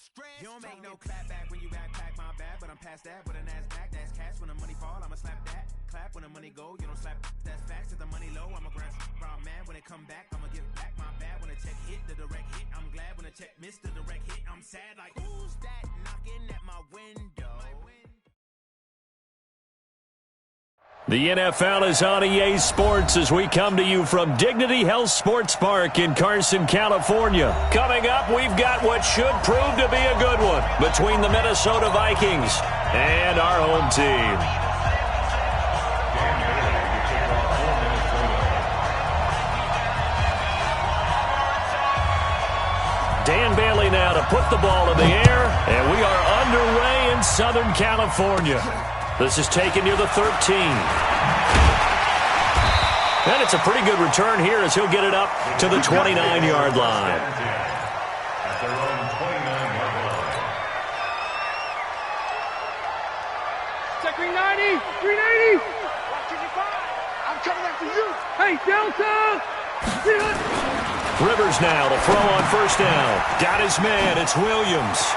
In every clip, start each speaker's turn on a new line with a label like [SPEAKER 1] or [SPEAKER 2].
[SPEAKER 1] You don't make no clap back when you backpack my bad, but I'm past that with a NASDAQ. That's cash. When the money fall, I'ma slap that. Clap when the money go, you don't slap. That's facts. If the money low, I'ma grab brown man. When it come back, I'ma give back my bad. When the check hit, the direct hit. I'm glad when the check missed the direct hit. I'm sad like, who's that knocking at my window?
[SPEAKER 2] The NFL is on EA Sports as we come to you from Dignity Health Sports Park in Carson, California. Coming up, we've got what should prove to be a good one between the Minnesota Vikings and our home team. Dan Bailey now to put the ball in the air, and we are underway in Southern California. This is taken near the 13. And it's a pretty good return here as he'll get it up to the 29-yard line.
[SPEAKER 3] At their own 29-yard line.
[SPEAKER 4] Check 390! 380! I'm coming after you! Hey, Delta!
[SPEAKER 2] Rivers now to throw on first down. Got his man. It's Williams.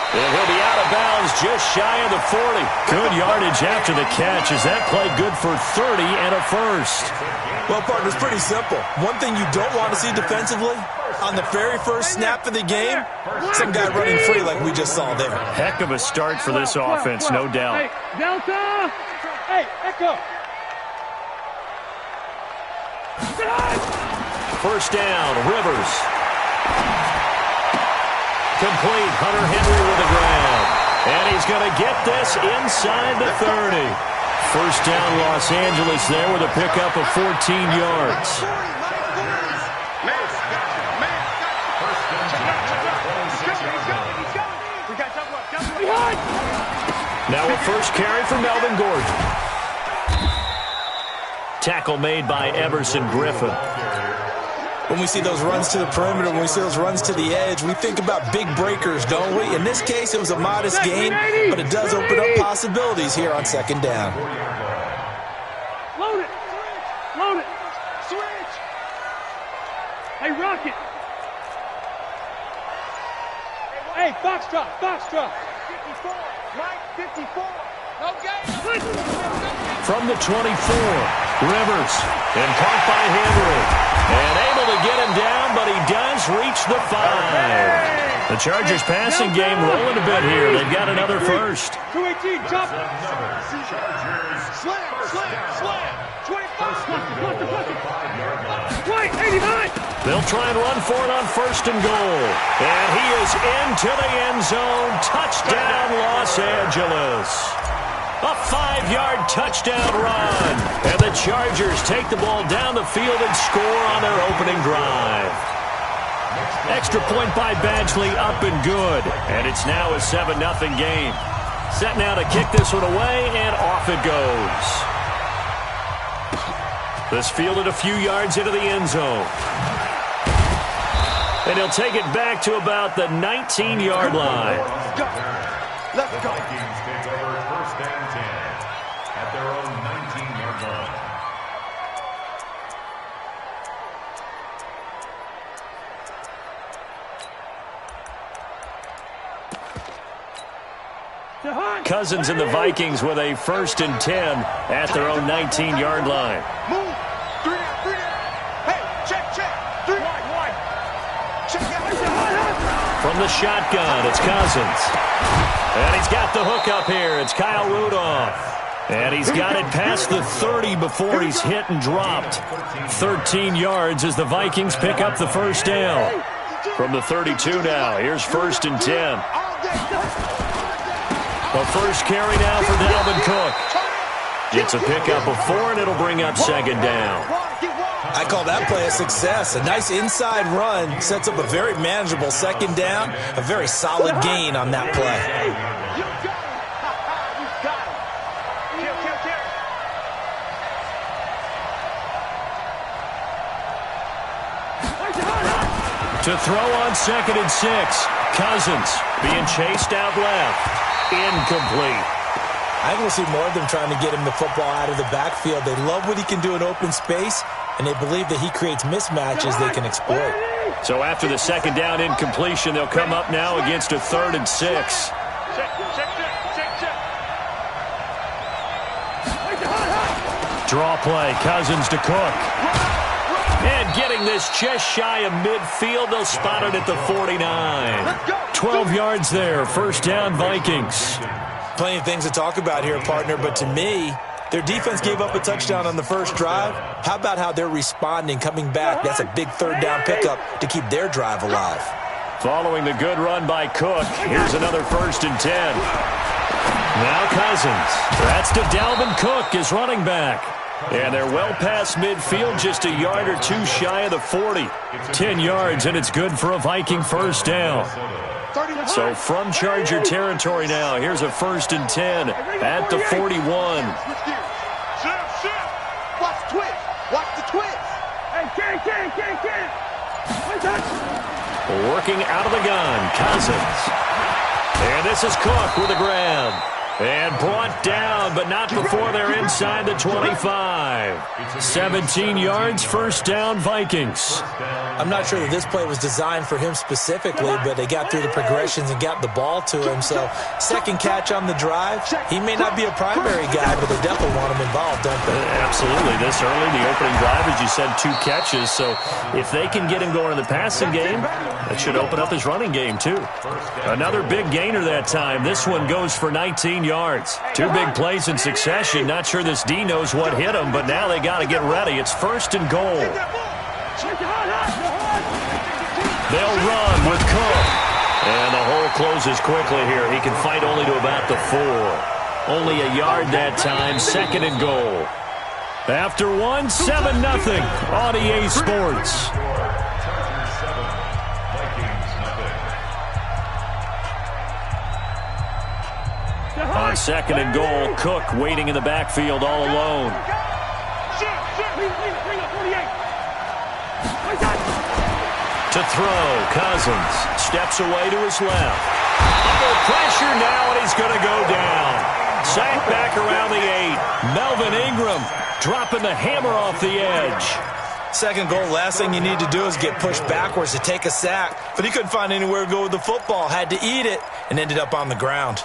[SPEAKER 2] And he'll be out of bounds just shy of the 40. Good yardage after the catch as that played good for 30 and a first.
[SPEAKER 5] Well, partner, it's pretty simple. One thing you don't want to see defensively, on the very first snap of the game, some guy running free like we just saw there.
[SPEAKER 2] Heck of a start for this offense, no doubt.
[SPEAKER 4] Hey, Delta! Hey, Echo!
[SPEAKER 2] First down, Rivers. Complete, Hunter Henry with the grab. And he's going to get this inside the 30. First down, Los Angeles there with a pickup of 14 yards. Now a first carry for Melvin Gordon. Tackle made by Everson Griffin.
[SPEAKER 5] When we see those runs to the perimeter, when we see those runs to the edge, we think about big breakers, don't we? In this case, it was a modest gain, but it does open up possibilities here on second down.
[SPEAKER 4] Load it! Load it! Switch! Hey, Rocket! Hey, Foxtrot! Foxtrot! 54! Mike, 54! Okay!
[SPEAKER 2] From the 24, Rivers, and caught by Henry. And able to get him down, but he does reach the 5. The Chargers passing game rolling a bit here. They've got another first.
[SPEAKER 4] 218, jump! Slam, slam, slam! 25! 89!
[SPEAKER 2] They'll try and run for it on first and goal. And he is into the end zone. Touchdown, Los Angeles. A 5-yard touchdown run. And the Chargers take the ball down the field and score on their opening drive. Extra point by Badgley up and good. And it's now a 7-0 game. Set now to kick this one away, and off it goes. This fielded a few yards into the end zone. And he'll take it back to about the 19-yard line.
[SPEAKER 3] Let's go. The Vikings take over first and 10 at their own 19-yard line.
[SPEAKER 2] Cousins and the Vikings with a first and 10 at their own 19-yard line.
[SPEAKER 4] Move! 3 down, 3 down! Hey, check, check! 3 wide! Check out!
[SPEAKER 2] From the shotgun, it's Cousins. And he's got the hook up here. It's Kyle Rudolph. And he's got it past the 30 before he's hit and dropped. 13 yards as the Vikings pick up the first down. From the 32 now, here's first and 10. The first carry now for Dalvin Cook. It's a pickup of 4, and it'll bring up second down.
[SPEAKER 5] I call that play a success. A nice inside run sets up a very manageable second down. A very solid gain on that play.
[SPEAKER 2] To throw on second and 6. Cousins being chased out left. Incomplete.
[SPEAKER 5] I think we'll see more of them trying to get him the football out of the backfield. They love what he can do in open space. and they believe that he creates mismatches they can exploit.
[SPEAKER 2] So after the second down incompletion, they'll come up now against a 3rd and 6. Draw play, Cousins to Cook. And getting this just shy of midfield, they'll spot it at the 49. 12 yards there, first down Vikings.
[SPEAKER 5] Plenty of things to talk about here, partner, but to me, their defense gave up a touchdown on the first drive. How about how they're responding, coming back? That's a big 3rd down pickup to keep their drive alive.
[SPEAKER 2] Following the good run by Cook, here's another 1st and 10. Now Cousins. That's to Dalvin Cook, his running back. And they're well past midfield, just a yard or two shy of the 40. 10 yards, and it's good for a Viking first down. So from Charger territory now, here's a 1st and 10 at the 41.
[SPEAKER 4] Watch the twist. Watch the twist.
[SPEAKER 2] Working out of the gun, Cousins. And this is Cook with a grab. And brought down, but not before they're inside the 25. 17 yards, first down, Vikings.
[SPEAKER 5] I'm not sure that this play was designed for him specifically, but they got through the progressions and got the ball to him. So second catch on the drive. He may not be a primary guy, but they definitely want him involved, don't they?
[SPEAKER 2] Absolutely. This early, the opening drive, as you said, 2 catches. So if they can get him going in the passing game, that should open up his running game too. Another big gainer that time. This one goes for 19 yards. 2 big plays in succession. Not sure this D knows what hit him, but now they got to get ready. It's 1st and goal. They'll run with Cook. And the hole closes quickly here. He can fight only to about the 4. Only a yard that time. 2nd and goal. After 1, 7-0 on EA Sports. On 2nd and goal, Cook waiting in the backfield all alone. To throw, Cousins steps away to his left. Under pressure now, and he's going to go down. Sacked back around the 8. Melvin Ingram dropping the hammer off the edge.
[SPEAKER 5] 2nd goal, last thing you need to do is get pushed backwards to take a sack. But he couldn't find anywhere to go with the football. Had to eat it and ended up on the ground.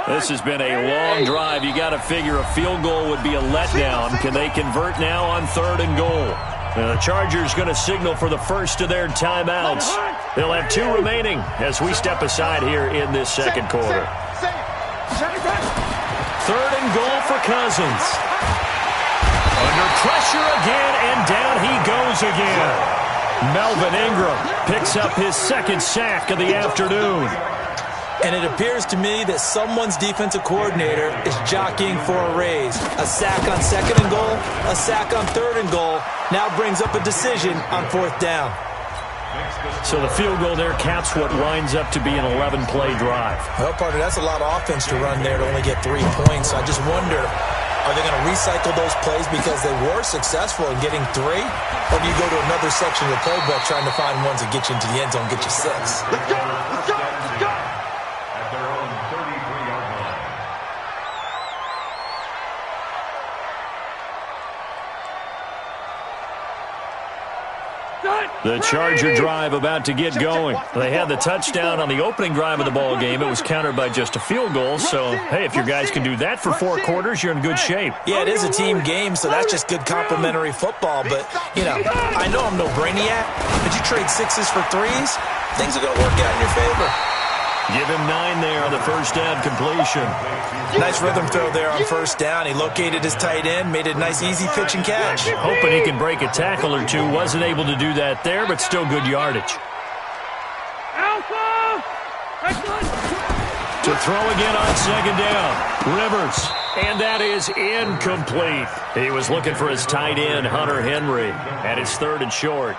[SPEAKER 2] This has been a long drive. You got to figure a field goal would be a letdown. Can they convert now on 3rd and goal? The Chargers going to signal for the first of their timeouts. They'll have 2 remaining as we step aside here in this 2nd quarter. 3rd and goal for Cousins. Under pressure again, and down he goes again. Melvin Ingram picks up his 2nd sack of the afternoon.
[SPEAKER 5] And it appears to me that someone's defensive coordinator is jockeying for a raise. A sack on 2nd and goal, a sack on 3rd and goal, now brings up a decision on 4th down.
[SPEAKER 2] So the field goal there caps what winds up to be an 11-play drive.
[SPEAKER 5] Well, partner, that's a lot of offense to run there to only get 3 points. I just wonder, are they going to recycle those plays because they were successful in getting 3? Or do you go to another section of the playbook trying to find ones that get you into the end zone, get you 6?
[SPEAKER 4] Let's go! Let's go! Let's go!
[SPEAKER 3] At their own 33-yard line.
[SPEAKER 2] The Charger drive about to get going. They had the touchdown on the opening drive of the ball game. It was countered by just a field goal. So, hey, if your guys can do that for 4 quarters, you're in good shape.
[SPEAKER 5] Yeah, it is a team game, so that's just good complimentary football. But, you know, I know I'm no brainiac, but you trade 6s for 3s, things are going to work out in your favor.
[SPEAKER 2] Give him 9 there on the first down completion.
[SPEAKER 5] Nice rhythm throw there on 1st down. He located his tight end, made a nice easy pitch and catch.
[SPEAKER 2] Hoping he can break a tackle or 2. Wasn't able to do that there, but still good yardage. To throw again on 2nd down. Rivers. And that is incomplete. He was looking for his tight end, Hunter Henry, and it's 3rd and short.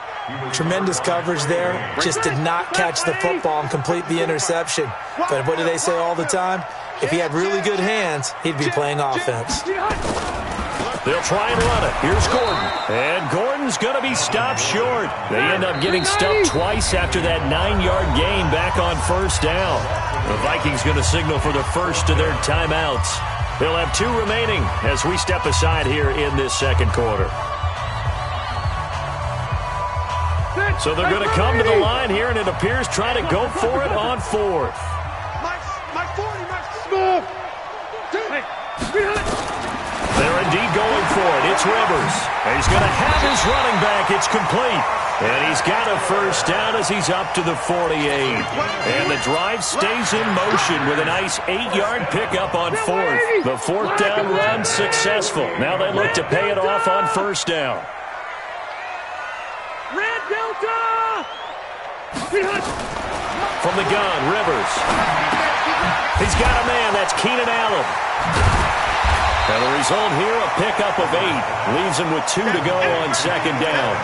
[SPEAKER 5] Tremendous coverage there. Just did not catch the football and complete the interception. But what do they say all the time? If he had really good hands, he'd be playing offense.
[SPEAKER 2] They'll try and run it. Here's Gordon. And Gordon one's going to be stopped short. They end up getting stuffed twice after that 9-yard gain back on first down. The Vikings going to signal for the first of their timeouts. They'll have 2 remaining as we step aside here in this second quarter. So they're going to come to the line here, and it appears try to go for it on fourth. They're indeed going for it. It's Rivers. He's going to have his running back. It's complete. And he's got a first down as he's up to the 48. And the drive stays in motion with a nice 8-yard pickup on fourth. The fourth down run successful. Now they look to pay it off on first down.
[SPEAKER 6] Red Delta!
[SPEAKER 2] From the gun, Rivers. He's got a man. That's Keenan Allen. And the result here, a pickup of 8. Leaves him with 2 to go on second down.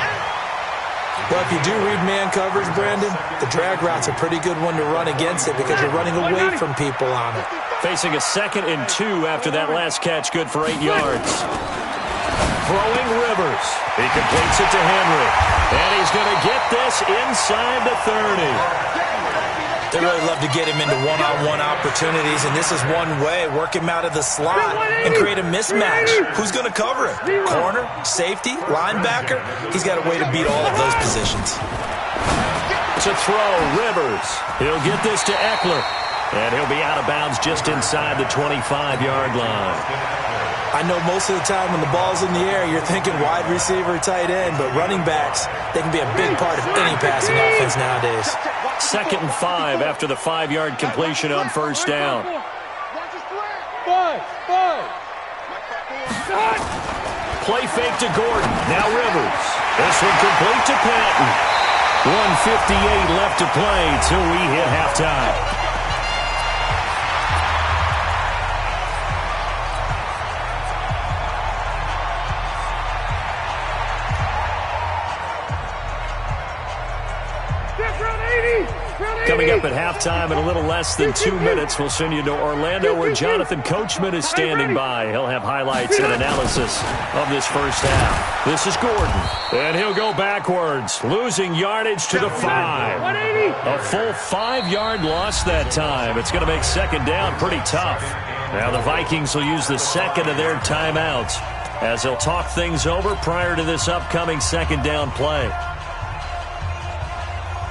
[SPEAKER 5] Well, if you do read man coverage, Brandon, the drag route's a pretty good one to run against it because you're running away from people on it.
[SPEAKER 2] Facing a 2nd and 2 after that last catch, good for 8 yards. Throwing Rivers. He completes it to Henry. And he's going to get this inside the 30.
[SPEAKER 5] They really love to get him into one-on-one opportunities, and this is one way. Work him out of the slot and create a mismatch. Who's going to cover him? Corner, safety, linebacker? He's got a way to beat all of those positions.
[SPEAKER 2] To throw, Rivers. He'll get this to Eckler. And he'll be out of bounds just inside the 25-yard line.
[SPEAKER 5] I know most of the time when the ball's in the air, you're thinking wide receiver, tight end, but running backs, they can be a big part of any passing offense nowadays.
[SPEAKER 2] 2nd and 5 after the 5-yard completion on first down. Play fake to Gordon. Now Rivers. This one complete to Patton. 1:58 left to play till we hit halftime. Coming up at halftime in a little less than 2 minutes, we'll send you to Orlando where Jonathan Coachman is standing by. He'll have highlights and analysis of this first half. This is Gordon, and he'll go backwards, losing yardage to the 5. A full 5-yard loss that time. It's going to make second down pretty tough. Now the Vikings will use the second of their timeouts as they'll talk things over prior to this upcoming second down play.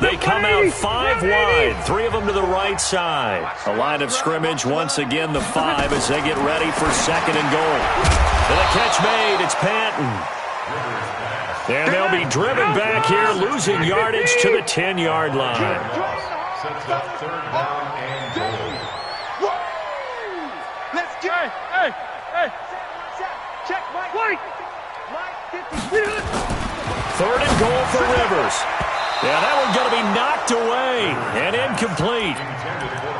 [SPEAKER 2] They come out 5 wide, 3 of them to the right side. A line of scrimmage, once again the 5 as they get ready for second and goal. And a catch made, it's Patton. And they'll be driven back here, losing yardage to the 10-yard line.
[SPEAKER 3] Sets up third down and goal.
[SPEAKER 4] Let's get Hey. Check, Mike.
[SPEAKER 2] Third and goal for Rivers. Yeah, that one's going to be knocked away and incomplete.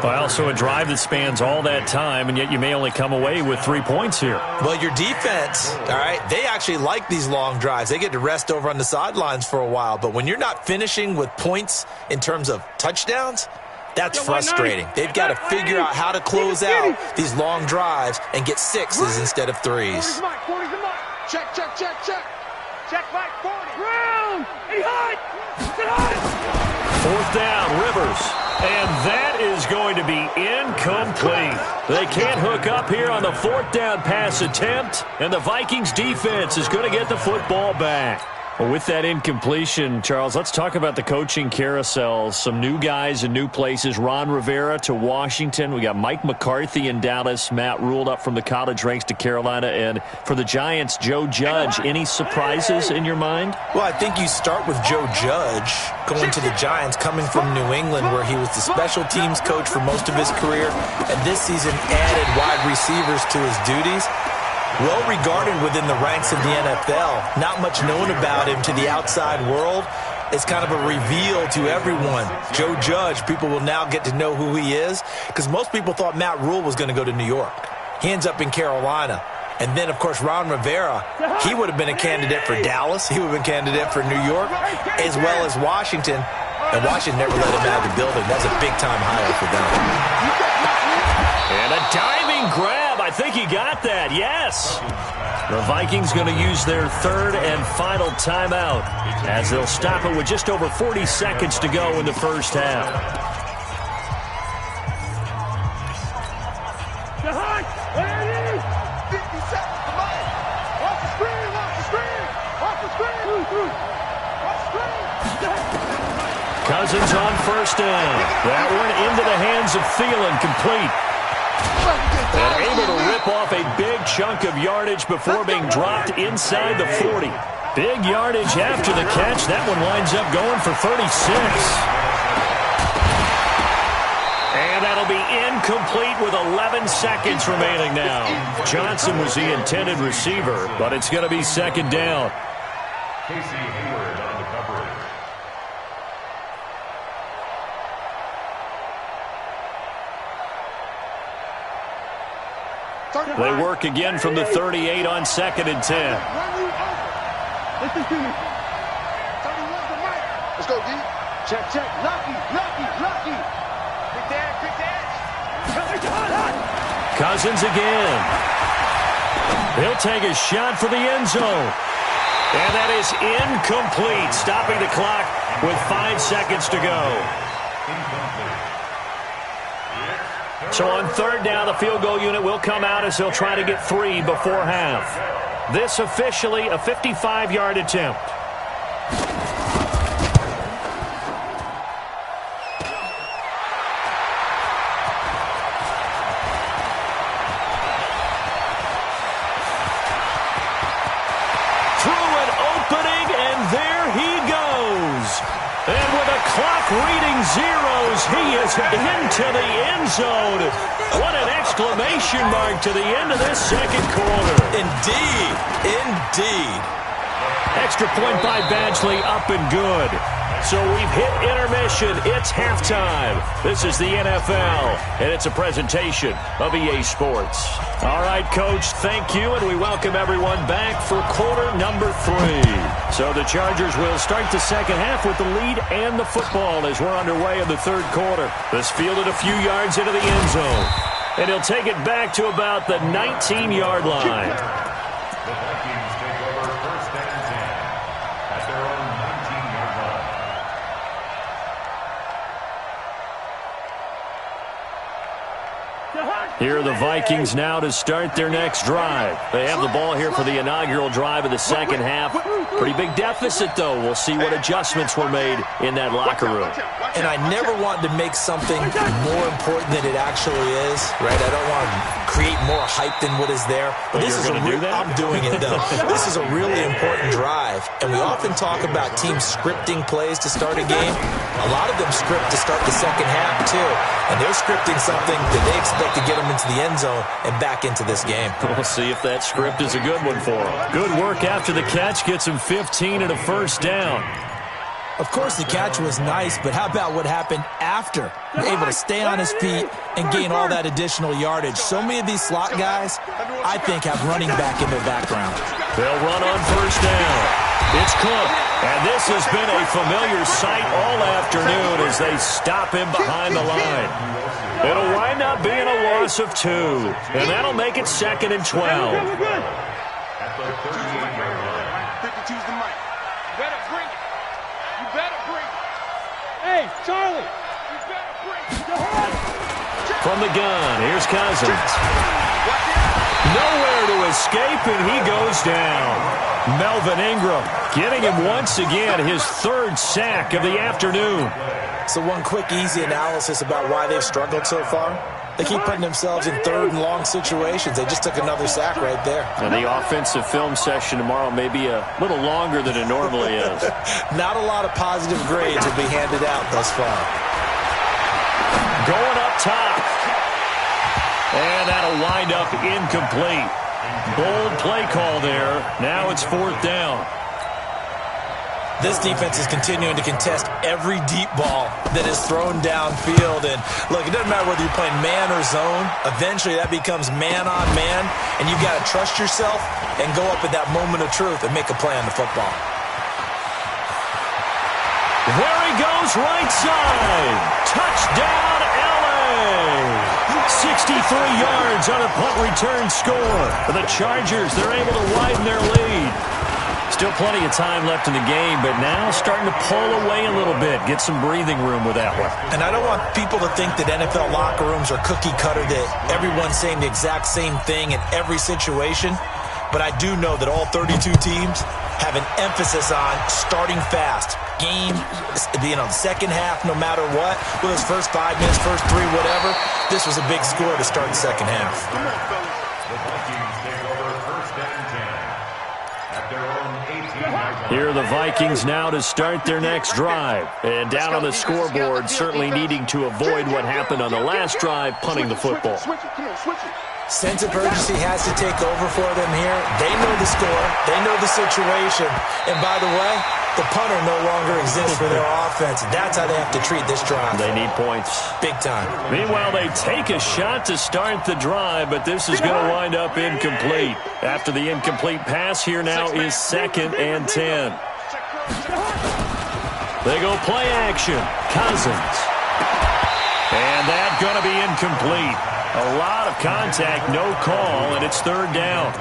[SPEAKER 2] Well, so a drive that spans all that time, and yet you may only come away with 3 points here.
[SPEAKER 5] Well, your defense, all right, they actually like these long drives. They get to rest over on the sidelines for a while. But when you're not finishing with points in terms of touchdowns, that's frustrating. They've got to figure out how to close out these long drives and get 6s instead of 3s.
[SPEAKER 4] Check. Check, Mike, 40.
[SPEAKER 6] Round! He hot!
[SPEAKER 2] Fourth down, Rivers. And that is going to be incomplete. They can't hook up here on the fourth down pass attempt, and the Vikings defense is going to get the football back. Well, with that incompletion, Charles, let's talk about the coaching carousel. Some new guys in new places. Ron Rivera to Washington. We got Mike McCarthy in Dallas. Matt Rule up from the college ranks to Carolina. And for the Giants, Joe Judge. Any surprises in your mind?
[SPEAKER 5] Well, I think you start with Joe Judge going to the Giants, coming from New England, where he was the special teams coach for most of his career, and this season added wide receivers to his duties. Well regarded within the ranks of the NFL. Not much known about him to the outside world. It's kind of a reveal to everyone. Joe Judge, people will now get to know who he is, because most people thought Matt Rule was going to go to New York. He ends up in Carolina. And then, of course, Ron Rivera, he would have been a candidate for Dallas. He would have been a candidate for New York, as well as Washington. And Washington never let him out of the building. That's a big-time hire for them.
[SPEAKER 2] And a diving grab. I think he got that, yes. The Vikings going to use their third and final timeout as they'll stop it with just over 40 seconds to go in the first half.
[SPEAKER 6] Behind! There it is!
[SPEAKER 4] 50 seconds to Mike. Watch the screen, watch the screen. Watch the screen. Watch the screen.
[SPEAKER 2] Cousins on first down. That one into the hands of Thielen, complete. And able to rip off a big chunk of yardage before being dropped inside the 40. Big yardage after the catch. That one winds up going for 36. And that'll be incomplete with 11 seconds remaining now. Johnson was the intended receiver, but it's going to be second down.
[SPEAKER 3] Casey Hayward on the coverage.
[SPEAKER 2] They work again from the 38 on 2nd and 10.
[SPEAKER 6] Listen to me.
[SPEAKER 4] 31 to Mike. Let's go, D. Check, check. Lucky. Quick dash.
[SPEAKER 2] Cousins again. He'll take a shot for the end zone. And that is incomplete, stopping the clock with 5 seconds to go. So on third down, the field goal unit will come out as they'll try to get 3 before half. This officially a 55-yard attempt. Through an opening, and there he goes. And with the clock reading zeros, he is into the end zone. What an exclamation mark to the end of this second quarter.
[SPEAKER 5] Indeed.
[SPEAKER 2] Extra point by Badgley, up and good. So we've hit intermission. It's halftime. This is the NFL, and it's a presentation of EA Sports. All right, Coach, thank you, and we welcome everyone back for quarter number 3. So the Chargers will start the second half with the lead and the football as we're underway in the third quarter. This fielded a few yards into the end zone, and he'll take it back to about the 19-yard line.
[SPEAKER 3] The Vikings take over first and 10 at their own 19-yard line.
[SPEAKER 2] Here are the Vikings now to start their next drive. They have the ball here for the inaugural drive of the second half. Pretty big deficit, though. We'll see what adjustments were made in that locker room.
[SPEAKER 5] And I never wanted to make something more important than it actually is, right? I don't want to create more hype than what is there. But this is I'm doing it, though. This is a really important drive. And we often talk about teams scripting plays to start a game. A lot of them script to start the second half, too. And they're scripting something that they expect to get them into the end zone and back into this game.
[SPEAKER 2] We'll see if that script is a good one for them. Good work after the catch. Gets him 15 and a first down.
[SPEAKER 5] Of course, the catch was nice, but how about what happened after? Able to stay on his feet and gain all that additional yardage. So many of these slot guys, I think, have running back in their background.
[SPEAKER 2] They'll run on first down. It's Cook, and this has been a familiar sight all afternoon as they stop him behind the line. It'll wind up being a loss of 2, and that'll make it 2nd and 12.
[SPEAKER 3] At the 38-yard line.
[SPEAKER 4] 52's the Mike. You better bring it. You better bring it.
[SPEAKER 6] Hey, Charlie!
[SPEAKER 4] You better bring it.
[SPEAKER 2] From the gun, here's Cousins. Nowhere to escape, and he goes down. Melvin Ingram getting him once again his 3rd sack of the afternoon.
[SPEAKER 5] So one quick, easy analysis about why they've struggled so far. They keep putting themselves in 3rd and long situations. They just took another sack right there.
[SPEAKER 2] And the offensive film session tomorrow may be a little longer than it normally is.
[SPEAKER 5] Not a lot of positive grades will be handed out thus far.
[SPEAKER 2] Going up top. And that'll wind up incomplete. Bold play call there. Now it's 4th down.
[SPEAKER 5] This defense is continuing to contest every deep ball that is thrown downfield. And look, it doesn't matter whether you're playing man or zone. Eventually that becomes man on man. And you've got to trust yourself and go up at that moment of truth and make a play on the football.
[SPEAKER 2] There he goes, right side. Touchdown, LA. 63 yards on a punt return score. For the Chargers, they're able to widen their lead. Still plenty of time left in the game, but now starting to pull away a little bit. Get some breathing room with that one.
[SPEAKER 5] And I don't want people to think that NFL locker rooms are cookie cutter, that everyone's saying the exact same thing in every situation. But I do know that all 32 teams have an emphasis on starting fast. Game, second half, no matter what. Whether it's first 5 minutes, first 3, whatever. This was a big score to start the second half.
[SPEAKER 3] The Vikings take over first and 10 at their own 18-yard line.
[SPEAKER 2] Here are the Vikings now to start their next drive. And down on the scoreboard, certainly needing to avoid what happened on the last drive, punting the football.
[SPEAKER 5] Sense of urgency has to take over for them here. They know the score. They know the situation. And by the way, the punter no longer exists for their offense. That's how they have to treat this drive.
[SPEAKER 2] They need points.
[SPEAKER 5] Big time.
[SPEAKER 2] Meanwhile, they take a shot to start the drive, but this is going to wind up incomplete. After the incomplete pass, here now is 2nd and 10. They go play action. Cousins. And that's going to be incomplete. A lot of contact, no call, and it's 3rd down.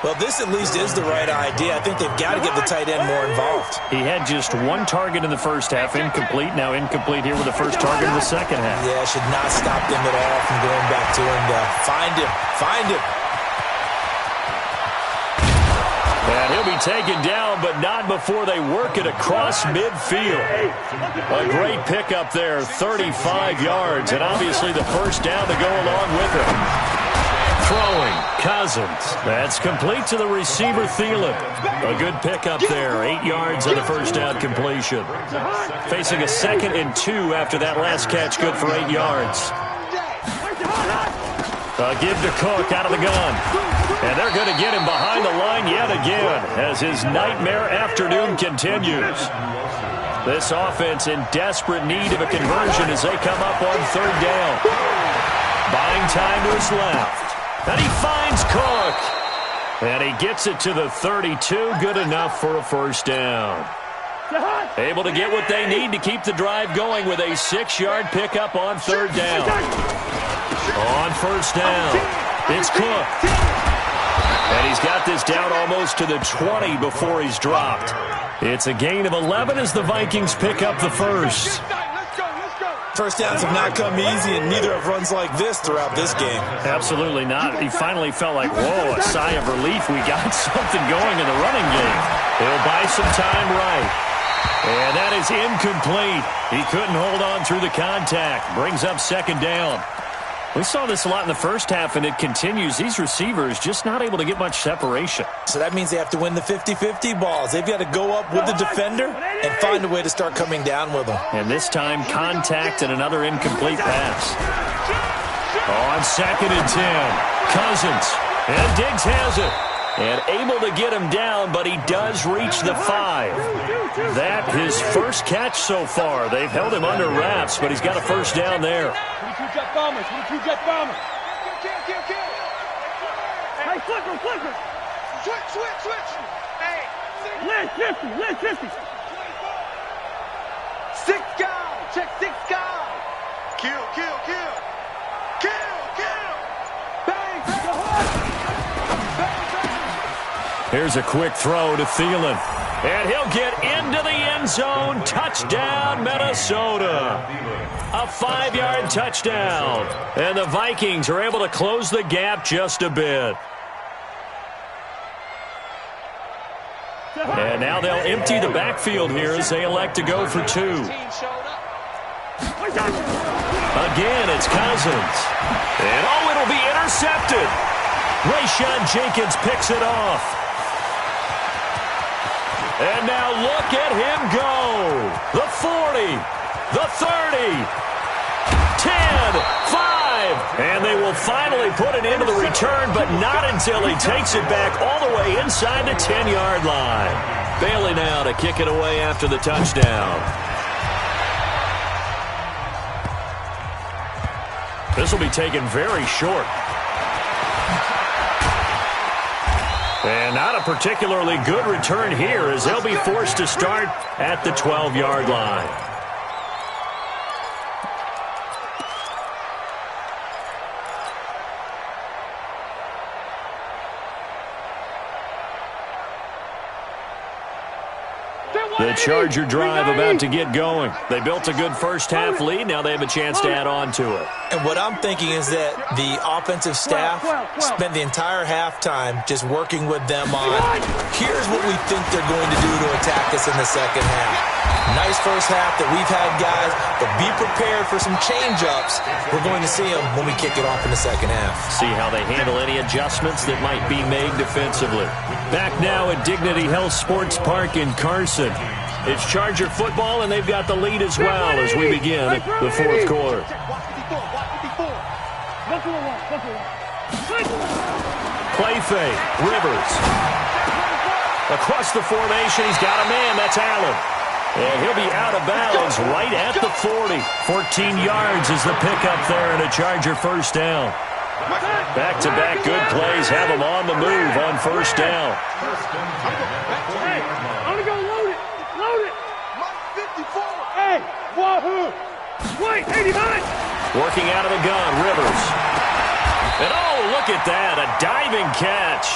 [SPEAKER 5] Well, this at least is the right idea. I think they've got to get the tight end more involved.
[SPEAKER 2] He had just 1 target in the first half, incomplete. Now incomplete here with the first target in the second half.
[SPEAKER 5] Yeah, should not stop them at all from going back to him. Find him. Find him.
[SPEAKER 2] And he'll be taken down, but not before they work it across midfield. A great pickup there, 35 yards, and obviously the first down to go along with it. Throwing, Cousins. That's complete to the receiver, Thielen. A good pickup there, 8 yards on the first down completion. Facing a 2nd and 2 after that last catch, good for 8 yards. Give to Cook out of the gun. And they're going to get him behind the line yet again as his nightmare afternoon continues. This offense in desperate need of a conversion as they come up on 3rd down. Buying time to his left. And he finds Cook. And he gets it to the 32. Good enough for a first down. Able to get what they need to keep the drive going with a 6-yard pickup on 3rd down. On first down, it's Cook. And he's got this down almost to the 20 before he's dropped. It's a gain of 11 as the Vikings pick up the first.
[SPEAKER 5] First downs have not come easy, and neither have runs like this throughout this game.
[SPEAKER 2] Absolutely not. He finally felt like, whoa, a sigh of relief. We got something going in the running game. He'll buy some time right. And that is incomplete. He couldn't hold on through the contact. Brings up 2nd down. We saw this a lot in the first half, and it continues. These receivers just not able to get much separation.
[SPEAKER 5] So that means they have to win the 50-50 balls. They've got to go up with the defender and find a way to start coming down with them.
[SPEAKER 2] And this time, contact and another incomplete pass. On 2nd and 10, Cousins. And Diggs has it. And able to get him down, but he does reach the 5. That his first catch so far. They've held him under wraps, but he's got a first down there.
[SPEAKER 6] 22 jet bombers. 22 jet bombers. Hey, flipper. Switch. Hey. Lynch 50. 6 guys. Check 6 guys. Kill. Bang.
[SPEAKER 2] Here's a quick throw to Thielen. And he'll get into the end zone. Touchdown, Minnesota. A 5-yard touchdown. And the Vikings are able to close the gap just a bit. And now they'll empty the backfield here as they elect to go for 2. Again, it's Cousins. And it'll be intercepted. Rayshawn Jenkins picks it off. And now look at him go. The 40, the 30, 10, 5. And they will finally put it into the return, but not until he takes it back all the way inside the 10-yard line. Bailey now to kick it away after the touchdown. This will be taken very short. And not a particularly good return here as they'll be forced to start at the 12-yard line. The Charger drive about to get going. They built a good first-half lead. Now they have a chance to add on to it.
[SPEAKER 5] And what I'm thinking is that the offensive staff spent the entire halftime just working with them on, here's what we think they're going to do to attack us in the second half. Nice first half that we've had, guys, but be prepared for some change-ups. We're going to see them when we kick it off in the second half.
[SPEAKER 2] See how they handle any adjustments that might be made defensively. Back now at Dignity Health Sports Park in Carson. It's Charger football, and they've got the lead as well as we begin the fourth quarter. Play fake. Rivers. Across the formation, he's got a man. That's Allen. And he'll be out of bounds right at the 40. 14 yards is the pickup there and a Charger first down. Back-to-back good plays have them on the move on first down.
[SPEAKER 4] Hey, I'm going to go load it. Load it. 54. Hey, wahoo. Wait, 89.
[SPEAKER 2] Working out of the gun, Rivers. And oh, look at that, a diving catch.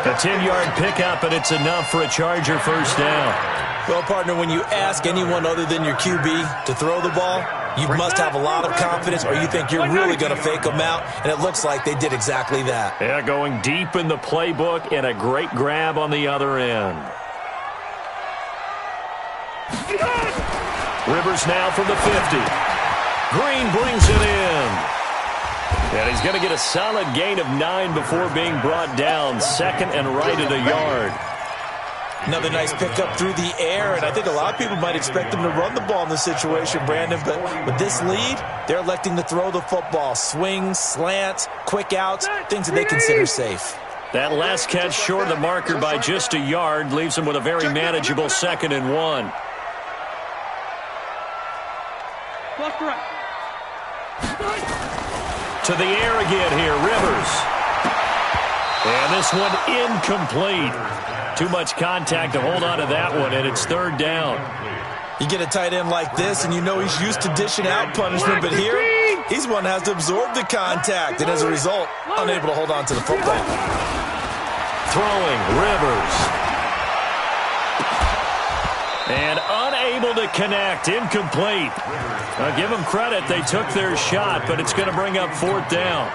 [SPEAKER 2] A 10-yard pickup, and it's enough for a Charger first down.
[SPEAKER 5] Well, partner, when you ask anyone other than your QB to throw the ball, you must have a lot of confidence or you think you're really going to fake them out, and it looks like they did exactly that.
[SPEAKER 2] Yeah, going deep in the playbook and a great grab on the other end. Rivers now from the 50. Green brings it in. And he's going to get a solid gain of 9 before being brought down. Second and right at a yard.
[SPEAKER 5] Another nice pickup through the air, and I think a lot of people might expect them to run the ball in this situation, Brandon, but with this lead, they're electing to throw the football. Swings, slants, quick outs, things that they consider safe.
[SPEAKER 2] That last catch short of the marker by just a yard leaves them with a very manageable 2nd and 1. To the air again here, Rivers. And this one incomplete. Too much contact to hold on to that one, and it's 3rd down.
[SPEAKER 5] You get a tight end like this, and you know he's used to dishing out punishment, but here, he's one that has to absorb the contact, and as a result, unable to hold on to the football.
[SPEAKER 2] Throwing, Rivers. And unable to connect, incomplete. Now give them credit, they took their shot, but it's going to bring up 4th down.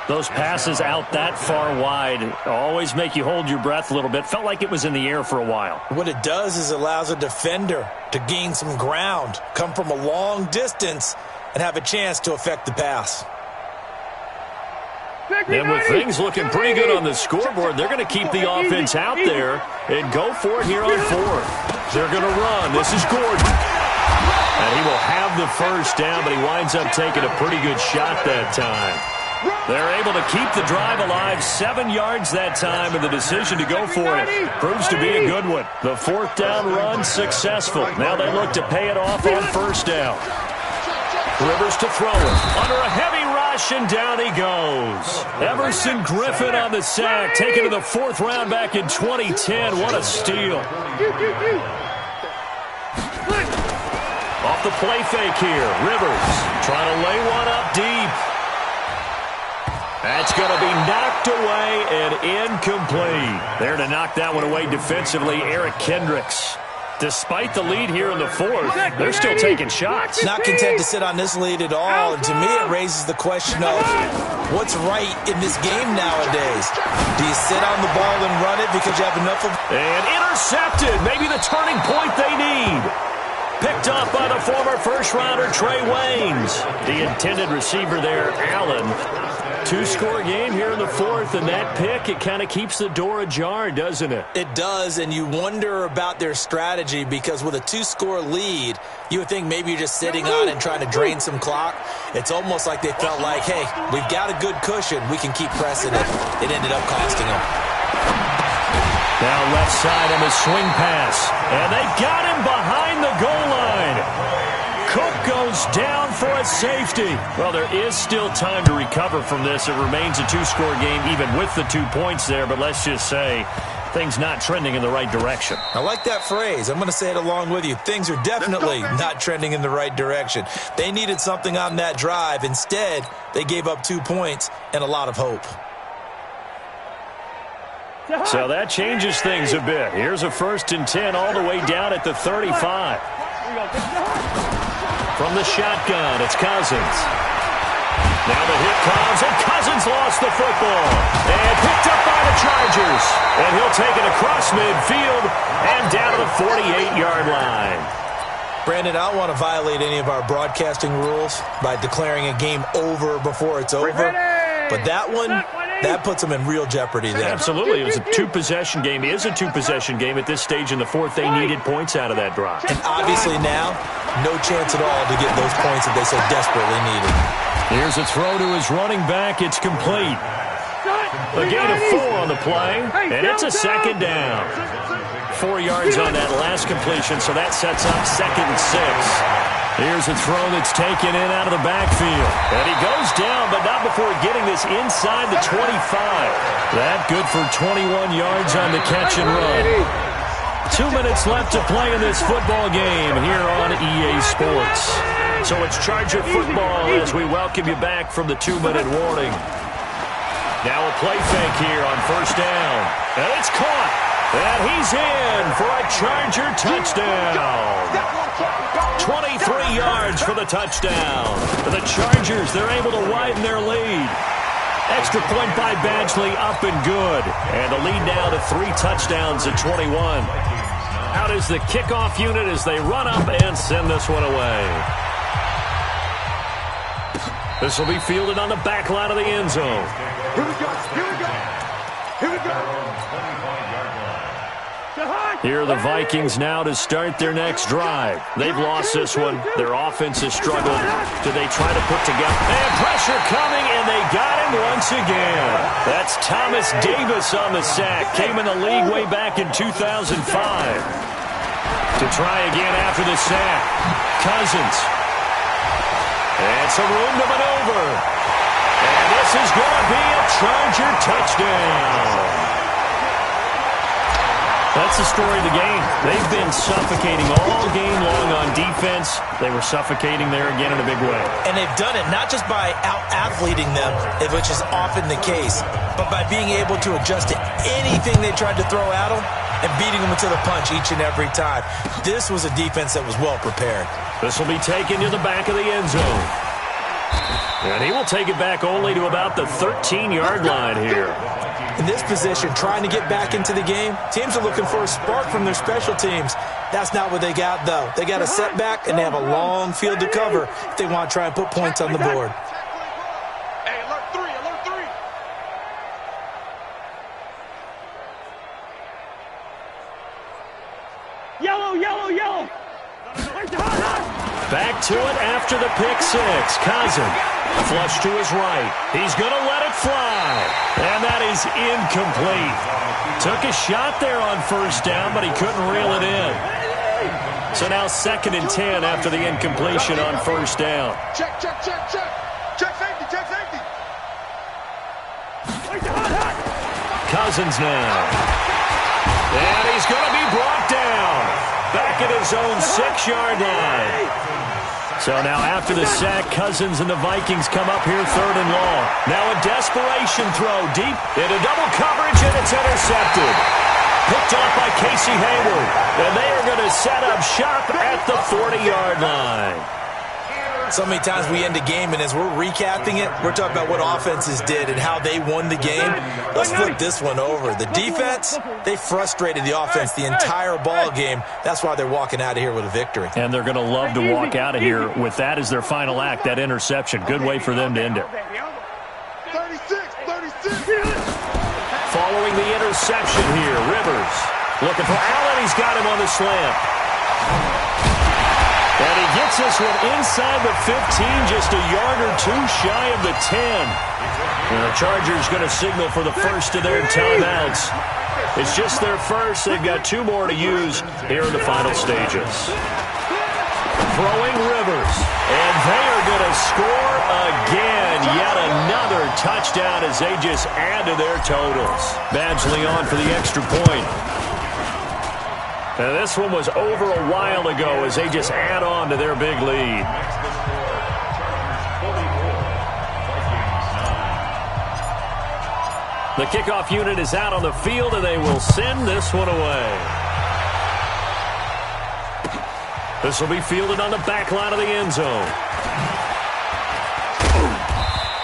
[SPEAKER 2] Those passes out that far wide always make you hold your breath a little bit. Felt like it was in the air for a while.
[SPEAKER 5] What it does is it allows a defender to gain some ground, come from a long distance, and have a chance to affect the pass.
[SPEAKER 2] And with things looking pretty good on the scoreboard, they're going to keep the offense out there and go for it here on 4th. They're going to run. This is Gordon. And he will have the first down, but he winds up taking a pretty good shot that time. They're able to keep the drive alive, 7 yards that time, and the decision to go for it proves to be a good one. The 4th down run successful. Now they look to pay it off on first down. Rivers to throw it. Under a heavy rush, and down he goes. Everson Griffin on the sack, taken to the 4th round back in 2010. What a steal. Off the play fake here. Rivers trying to lay one up deep. That's going to be knocked away and incomplete. There to knock that one away defensively, Eric Kendricks. Despite the lead here in the 4th, they're still taking shots.
[SPEAKER 5] Not content to sit on this lead at all, and to me it raises the question of what's right in this game nowadays. Do you sit on the ball and run it because you have enough of...
[SPEAKER 2] And intercepted, maybe the turning point they need. Picked up by the former first-rounder Trey Waynes. The intended receiver there, Allen. 2-score game here in the 4th, and that pick, it kind of keeps the door ajar, doesn't it?
[SPEAKER 5] It does, and you wonder about their strategy because with a 2-score lead, you would think maybe you're just sitting on and trying to drain some clock. It's almost like they felt like, hey, we've got a good cushion. We can keep pressing it. It ended up costing them.
[SPEAKER 2] Now left side on the swing pass, and they got him behind the goal line. Cook goes down for a safety. Well, there is still time to recover from this. It remains a 2-score game even with the 2 points there, but let's just say things not trending in the right direction.
[SPEAKER 5] I like that phrase. I'm going to say it along with you. Things are definitely not trending in the right direction. They needed something on that drive. Instead, they gave up 2 points and a lot of hope.
[SPEAKER 2] So that changes things a bit. Here's a 1st and 10 all the way down at the 35. From the shotgun, it's Cousins. Now the hit comes, and Cousins lost the football. And picked up by the Chargers. And he'll take it across midfield and down to the 48-yard line.
[SPEAKER 5] Brandon, I don't want to violate any of our broadcasting rules by declaring a game over before it's over. But that one, that puts them in real jeopardy there.
[SPEAKER 2] Absolutely. It was a two-possession game. It is a two-possession game at this stage in the fourth. They needed points out of that drive.
[SPEAKER 5] And obviously now, no chance at all to get those points that they so desperately needed.
[SPEAKER 2] Here's a throw to his running back. It's complete. A gain of 4 on the play, and it's a 2nd down. 4 yards on that last completion, so that sets up 2nd and 6. Here's a throw that's taken in out of the backfield. And he goes down, but not before getting this inside the 25. That good for 21 yards on the catch and run. 2 minutes left to play in this football game here on EA Sports. So it's Charger football as we welcome you back from the 2-minute warning. Now a play fake here on 1st down. And it's caught. And he's in for a Charger touchdown. 23 yards for the touchdown. The Chargers, they're able to widen their lead. Extra point by Badgley, up and good. And the lead now to 3 touchdowns at 21. Out is the kickoff unit as they run up and send this one away. This will be fielded on the back line of the end zone.
[SPEAKER 4] Here we go. Here we go. Here we go.
[SPEAKER 2] Here are the Vikings now to start their next drive. They've lost this one. Their offense has struggled. Do they try to put together? And pressure coming, and they got him once again. That's Thomas Davis on the sack. Came in the league way back in 2005. To try again after the sack. Cousins. And some room to maneuver. And this is going to be a Charger touchdown. That's the story of the game. They've been suffocating all game long on defense. They were suffocating there again in a big way.
[SPEAKER 5] And they've done it not just by out-athleting them, which is often the case, but by being able to adjust to anything they tried to throw at them and beating them to the punch each and every time. This was a defense that was well prepared.
[SPEAKER 2] This will be taken to the back of the end zone. And he will take it back only to about the 13-yard line here.
[SPEAKER 5] In this position, trying to get back into the game, teams are looking for a spark from their special teams. That's not what they got, though. They got a setback, and they have a long field to cover if they want to try and put points on the board.
[SPEAKER 4] Hey, alert 3, alert 3. Yellow, yellow, yellow.
[SPEAKER 2] Back to it after the pick six. Cousins. Flush to his right. He's going to let it fly. And that is incomplete. Took a shot there on 1st down, but he couldn't reel it in. So now 2nd and 10 after the incompletion on 1st down.
[SPEAKER 4] Check, check, check, check. Check safety, check safety.
[SPEAKER 2] Cousins now. And he's going to be brought down. Back at his own 6-yard line. So now after the sack, Cousins and the Vikings come up here 3rd and long. Now a desperation throw deep into double coverage, and it's intercepted. Picked off by Casey Hayward. And they are going to set up shop at the 40-yard line.
[SPEAKER 5] So many times we end a game, and as we're recapping it, we're talking about what offenses did and how they won the game. Let's flip this one over. The defense, they frustrated the offense the entire ball game. That's why they're walking out of here with a victory.
[SPEAKER 2] And they're going to love to walk out of here with that as their final act, that interception. Good way for them to end it.
[SPEAKER 4] 36, 36.
[SPEAKER 2] Following the interception here, Rivers looking for Allen. He's got him on the slant. And he gets this one inside the 15, just a yard or two shy of the 10. And the Chargers going to signal for the first of their timeouts. It's just their first. They've got 2 more to use here in the final stages. Throwing Rivers. And they are going to score again. Yet another touchdown as they just add to their totals. Badgley on for the extra point. And this one was over a while ago as they just add on to their big lead. The kickoff unit is out on the field, and they will send this one away. This will be fielded on the back line of the end zone.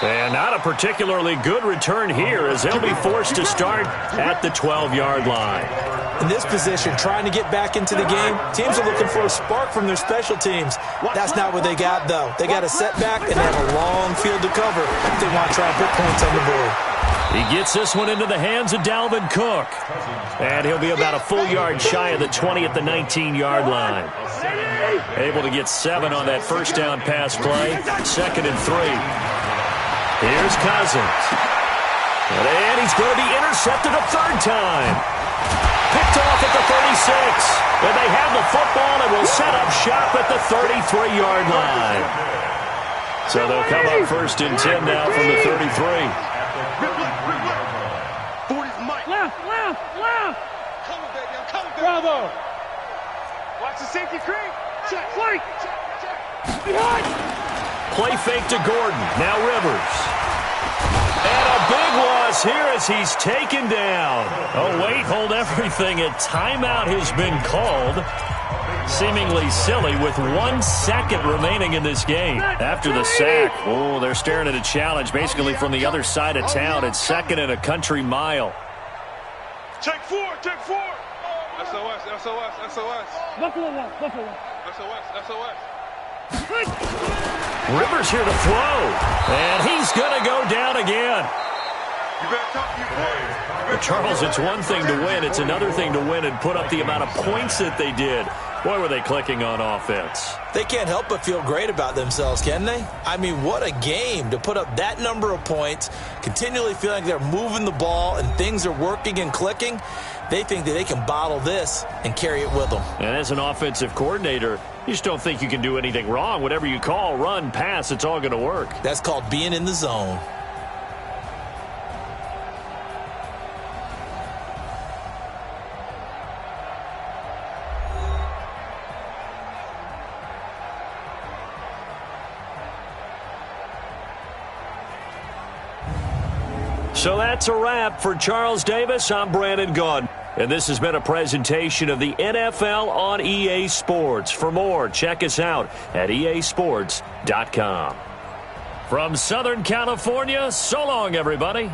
[SPEAKER 2] And not a particularly good return here, as they'll be forced to start at the 12-yard line.
[SPEAKER 5] In this position, trying to get back into the game, teams are looking for a spark from their special teams. That's not what they got, though. They got a setback, and they have a long field to cover if they want to try and put points on the board.
[SPEAKER 2] He gets this one into the hands of Dalvin Cook. And he'll be about a full yard shy of the 20 at the 19-yard line. Able to get 7 on that first down pass play. 2nd and 3. Here's Cousins. And he's going to be intercepted a 3rd time. Picked off at the 36. And they have the football and will set up shop at the 33-yard line. So they'll come up 1st and 10 now from the 33.
[SPEAKER 4] 40's Mike.
[SPEAKER 6] Left.
[SPEAKER 4] Coming, baby. I'm coming, baby.
[SPEAKER 6] Bravo.
[SPEAKER 4] Watch the safety creep. Check.
[SPEAKER 6] Flank.
[SPEAKER 4] Check.
[SPEAKER 6] Behind.
[SPEAKER 2] Play fake to Gordon. Now Rivers. And a big loss here as he's taken down. Oh, wait, hold everything. A timeout has been called. Seemingly silly with 1 second remaining in this game. After the sack, oh, they're staring at a challenge basically from the other side of town. It's 2nd and a country mile.
[SPEAKER 4] Check 4. SOS.
[SPEAKER 6] Buffalo one.
[SPEAKER 4] SOS.
[SPEAKER 2] Rivers here to throw. And he's going to go down again.
[SPEAKER 4] You better talk to your boys.
[SPEAKER 2] Well, Charles, it's one thing to win. It's another thing to win and put up the amount of points that they did. Boy, were they clicking on offense.
[SPEAKER 5] They can't help but feel great about themselves, can they? I mean, what a game to put up that number of points, continually feeling they're moving the ball and things are working and clicking. They think that they can bottle this and carry it with them.
[SPEAKER 2] And as an offensive coordinator, you just don't think you can do anything wrong. Whatever you call, run, pass, it's all going to work.
[SPEAKER 5] That's called being in the zone.
[SPEAKER 2] So that's a wrap for Charles Davis. I'm Brandon Gaudin. And this has been a presentation of the NFL on EA Sports. For more, check us out at easports.com. From Southern California, so long, everybody.